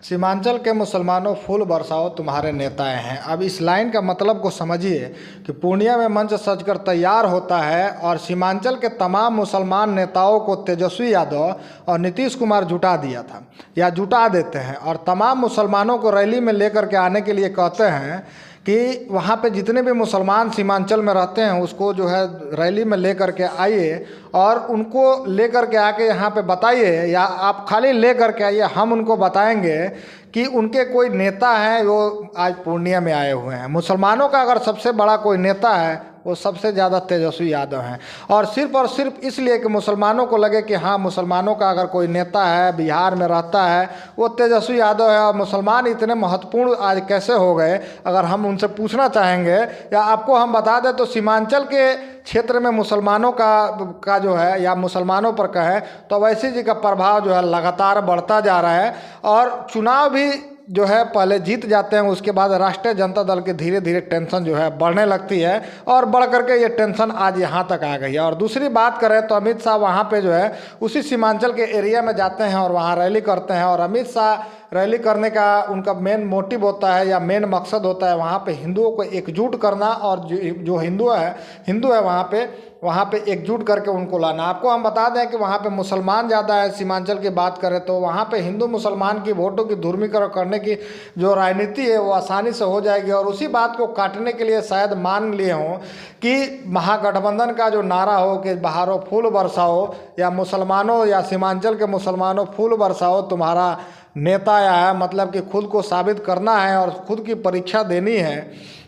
सीमांचल के मुसलमानों फूल बरसाओ तुम्हारे नेताएं हैं। अब इस लाइन का मतलब को समझिए कि पूर्णिया में मंच सजकर तैयार होता है और सीमांचल के तमाम मुसलमान नेताओं को तेजस्वी यादव और नीतीश कुमार जुटा दिया था या जुटा देते हैं और तमाम मुसलमानों को रैली में लेकर के आने के लिए कहते हैं कि वहाँ पे जितने भी मुसलमान सीमांचल में रहते हैं उसको जो है रैली में लेकर के आइए और उनको लेकर के आके यहाँ पे बताइए, या आप खाली लेकर के आइए, हम उनको बताएंगे कि उनके कोई नेता हैं वो आज पूर्णिया में आए हुए हैं। मुसलमानों का अगर सबसे बड़ा कोई नेता है वो सबसे ज़्यादा तेजस्वी यादव हैं, और सिर्फ इसलिए कि मुसलमानों को लगे कि हाँ मुसलमानों का अगर कोई नेता है बिहार में रहता है वो तेजस्वी यादव है। और मुसलमान इतने महत्वपूर्ण आज कैसे हो गए, अगर हम उनसे पूछना चाहेंगे या आपको हम बता दें तो सीमांचल के क्षेत्र में मुसलमानों का जो है या मुसलमानों पर कहें तो अवैसी जी का प्रभाव जो है लगातार बढ़ता जा रहा है। और चुनाव भी जो है पहले जीत जाते हैं, उसके बाद राष्ट्रीय जनता दल की धीरे धीरे टेंशन जो है बढ़ने लगती है और बढ़ करके ये टेंशन आज यहाँ तक आ गई है। और दूसरी बात करें तो अमित शाह वहाँ पे जो है उसी सीमांचल के एरिया में जाते हैं और वहाँ रैली करते हैं। और अमित शाह रैली करने का उनका मेन मोटिव होता है या मेन मकसद होता है वहाँ पे हिंदुओं को एकजुट करना, और जो हिंदू है वहाँ पे एकजुट करके उनको लाना। आपको हम बता दें कि वहाँ पे मुसलमान ज़्यादा है। सीमांचल की बात करें तो वहाँ पे हिंदू मुसलमान की वोटों की ध्रुवीकरण करने की जो राजनीति है वो आसानी से हो जाएगी। और उसी बात को काटने के लिए शायद मान लिए हों कि महागठबंधन का जो नारा हो कि बहारो फूल बरसाओ, या मुसलमानों या सीमांचल के मुसलमानों फूल बरसाओ तुम्हारा नेता आया है, मतलब कि खुद को साबित करना है और खुद की परीक्षा देनी है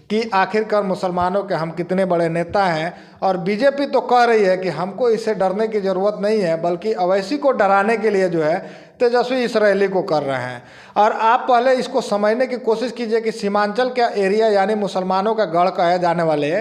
कि आखिरकार मुसलमानों के हम कितने बड़े नेता हैं। और बीजेपी तो कह रही है कि हमको इससे डरने की ज़रूरत नहीं है, बल्कि अवैसी को डराने के लिए जो है तेजस्वी इस रैली को कर रहे हैं। और आप पहले इसको समझने की कोशिश कीजिए कि सीमांचल का एरिया यानी मुसलमानों का गढ़ कहे जाने वाले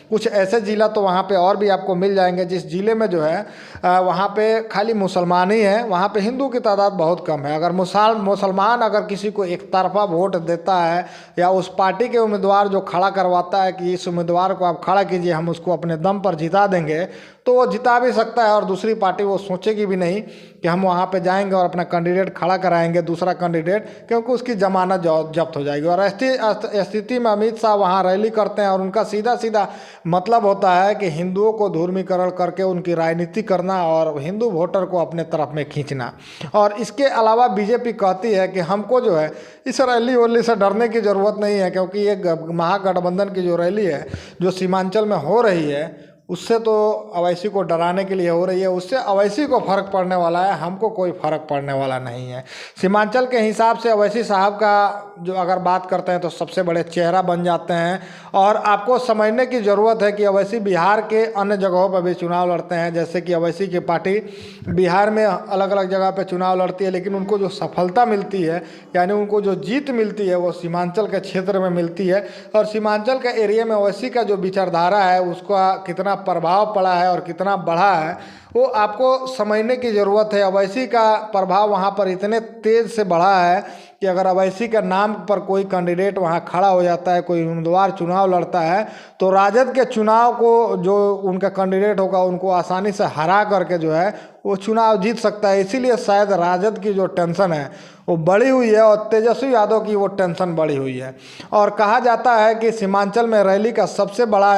कुछ ऐसे ज़िला तो वहाँ पे और भी आपको मिल जाएंगे जिस ज़िले में जो है वहाँ पे खाली मुसलमान ही हैं, वहाँ पे हिंदू की तादाद बहुत कम है। अगर मुसलमान अगर किसी को एक तरफा वोट देता है या उस पार्टी के उम्मीदवार जो खड़ा करवाता है कि इस उम्मीदवार को आप खड़ा कीजिए हम उसको अपने दम पर जिता देंगे, तो वो जिता भी सकता है और दूसरी पार्टी वो सोचेगी भी नहीं कि हम वहाँ पे जाएंगे और अपना कैंडिडेट खड़ा कराएंगे दूसरा कैंडिडेट, क्योंकि उसकी जमानत जब्त हो जाएगी। और ऐसी स्थिति में अमित शाह वहाँ रैली करते हैं और उनका सीधा सीधा मतलब होता है कि हिंदुओं को ध्रुवीकरण करके उनकी राजनीति करना और हिंदू वोटर को अपने तरफ में खींचना। और इसके अलावा बीजेपी कहती है कि हमको जो है इस रैली वैली से डरने की ज़रूरत नहीं है, क्योंकि ये महागठबंधन की जो रैली है जो सीमांचल में हो रही है उससे तो अवैसी को डराने के लिए हो रही है, उससे अवैसी को फ़र्क पड़ने वाला है, हमको कोई फ़र्क पड़ने वाला नहीं है। सीमांचल के हिसाब से अवैसी साहब का जो अगर बात करते हैं तो सबसे बड़े चेहरा बन जाते हैं। और आपको समझने की ज़रूरत है कि अवैसी बिहार के अन्य जगहों पर भी चुनाव लड़ते हैं, जैसे कि अवैसी की पार्टी बिहार में अलग अलग जगह पर चुनाव लड़ती है, लेकिन उनको जो सफलता मिलती है यानी उनको जो जीत मिलती है वो सीमांचल के क्षेत्र में मिलती है। और सीमांचल के एरिया में अवैसी का जो विचारधारा है उसका कितना प्रभाव पड़ा है और कितना बढ़ा है वो आपको समझने की ज़रूरत है। अवैसी का प्रभाव वहाँ पर इतने तेज़ से बढ़ा है कि अगर अवैसी का नाम पर कोई कैंडिडेट वहाँ खड़ा हो जाता है, कोई उम्मीदवार चुनाव लड़ता है, तो राजद के चुनाव को जो उनका कैंडिडेट होगा उनको आसानी से हरा करके जो है वो चुनाव जीत सकता है। इसीलिए शायद राजद की जो टेंशन है वो बढ़ी हुई है और तेजस्वी यादव की वो टेंशन बढ़ी हुई है। और कहा जाता है कि सीमांचल में रैली का सबसे बड़ा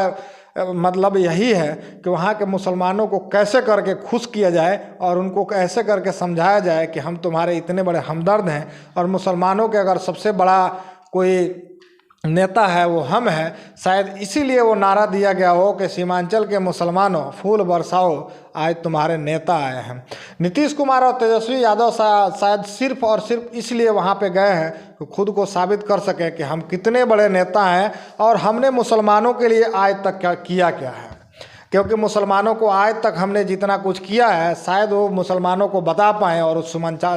मतलब यही है कि वहाँ के मुसलमानों को कैसे करके खुश किया जाए और उनको कैसे करके समझाया जाए कि हम तुम्हारे इतने बड़े हमदर्द हैं और मुसलमानों के अगर सबसे बड़ा कोई नेता है वो हम हैं। शायद इसीलिए वो नारा दिया गया हो कि सीमांचल के मुसलमानों फूल बरसाओ आज तुम्हारे नेता आए हैं। नीतीश कुमार और तेजस्वी यादव शायद सिर्फ और सिर्फ इसलिए वहाँ पे गए हैं कि खुद को साबित कर सके कि हम कितने बड़े नेता हैं और हमने मुसलमानों के लिए आज तक क्या किया है। क्योंकि मुसलमानों को आज तक हमने जितना कुछ किया है शायद वो मुसलमानों को बता पाएँ, और उस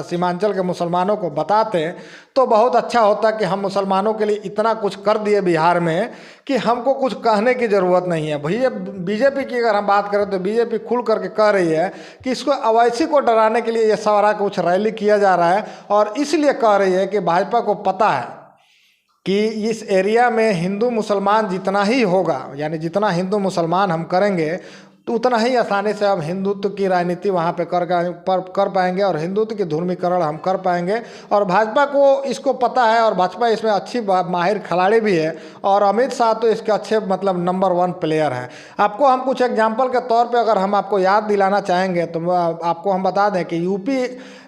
सीमांचल के मुसलमानों को बताते तो बहुत अच्छा होता कि हम मुसलमानों के लिए इतना कुछ कर दिए बिहार में कि हमको कुछ कहने की ज़रूरत नहीं है। भैया बीजेपी की अगर हम बात करें तो बीजेपी खुल करके कह रही है कि इसको अवैसी को डराने के लिए ये सारा कुछ रैली किया जा रहा है, और इसलिए कह रही है कि भाजपा को पता है कि इस एरिया में हिंदू मुसलमान जितना ही होगा यानी जितना हिंदू मुसलमान हम करेंगे तो उतना ही आसानी से हम हिंदुत्व की राजनीति वहाँ पे कर पाएंगे और हिंदुत्व की ध्रुवीकरण हम कर पाएंगे। और भाजपा को इसको पता है और भाजपा इसमें अच्छी माहिर खिलाड़ी भी है और अमित शाह तो इसके अच्छे मतलब नंबर 1 प्लेयर हैं। आपको हम कुछ एग्जाम्पल के तौर पे अगर हम आपको याद दिलाना चाहेंगे तो आपको हम बता दें कि यूपी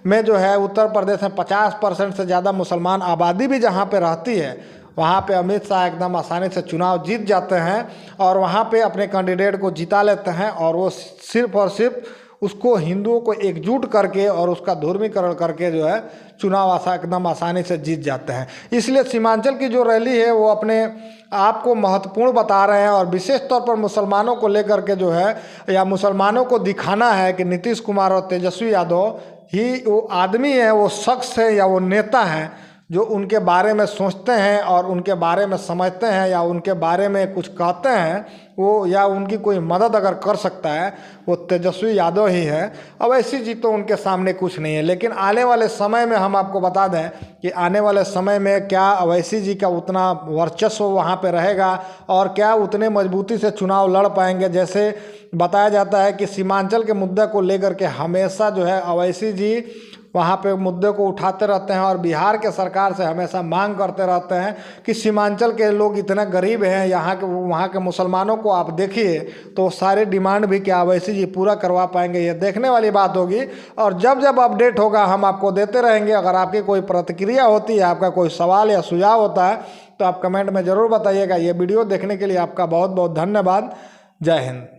में जो है उत्तर प्रदेश में 50% से ज़्यादा मुसलमान आबादी भी जहाँ पे रहती है, वहाँ पे अमित शाह एकदम आसानी से चुनाव जीत जाते हैं और वहाँ पे अपने कैंडिडेट को जिता लेते हैं और वो सिर्फ और सिर्फ उसको हिंदुओं को एकजुट करके और उसका ध्रुवीकरण करके जो है चुनाव एकदम आसानी से जीत जाते हैं। इसलिए सीमांचल की जो रैली है वो अपने आप को महत्वपूर्ण बता रहे हैं और विशेष तौर पर मुसलमानों को लेकर के जो है या मुसलमानों को दिखाना है कि नीतीश कुमार और तेजस्वी यादव ही वो आदमी है, वो शख्स है या वो नेता हैं जो उनके बारे में सोचते हैं और उनके बारे में समझते हैं या उनके बारे में कुछ कहते हैं वो, या उनकी कोई मदद अगर कर सकता है वो तेजस्वी यादव ही है। अवैसी जी तो उनके सामने कुछ नहीं है। लेकिन आने वाले समय में हम आपको बता दें कि आने वाले समय में क्या अवैसी जी का उतना वर्चस्व वहाँ पे रहेगा और क्या उतने मजबूती से चुनाव लड़ पाएंगे। जैसे बताया जाता है कि सीमांचल के मुद्दे को लेकर के हमेशा जो है अवैसी जी वहाँ पे मुद्दे को उठाते रहते हैं और बिहार के सरकार से हमेशा मांग करते रहते हैं कि सीमांचल के लोग इतने गरीब हैं, यहाँ के वहाँ के मुसलमानों को आप देखिए तो सारे डिमांड भी क्या अवैसी जी पूरा करवा पाएंगे, ये देखने वाली बात होगी। और जब जब अपडेट होगा हम आपको देते रहेंगे। अगर आपकी कोई प्रतिक्रिया होती है, आपका कोई सवाल या सुझाव होता है तो आप कमेंट में ज़रूर बताइएगा। ये वीडियो देखने के लिए आपका बहुत बहुत धन्यवाद। जय हिंद।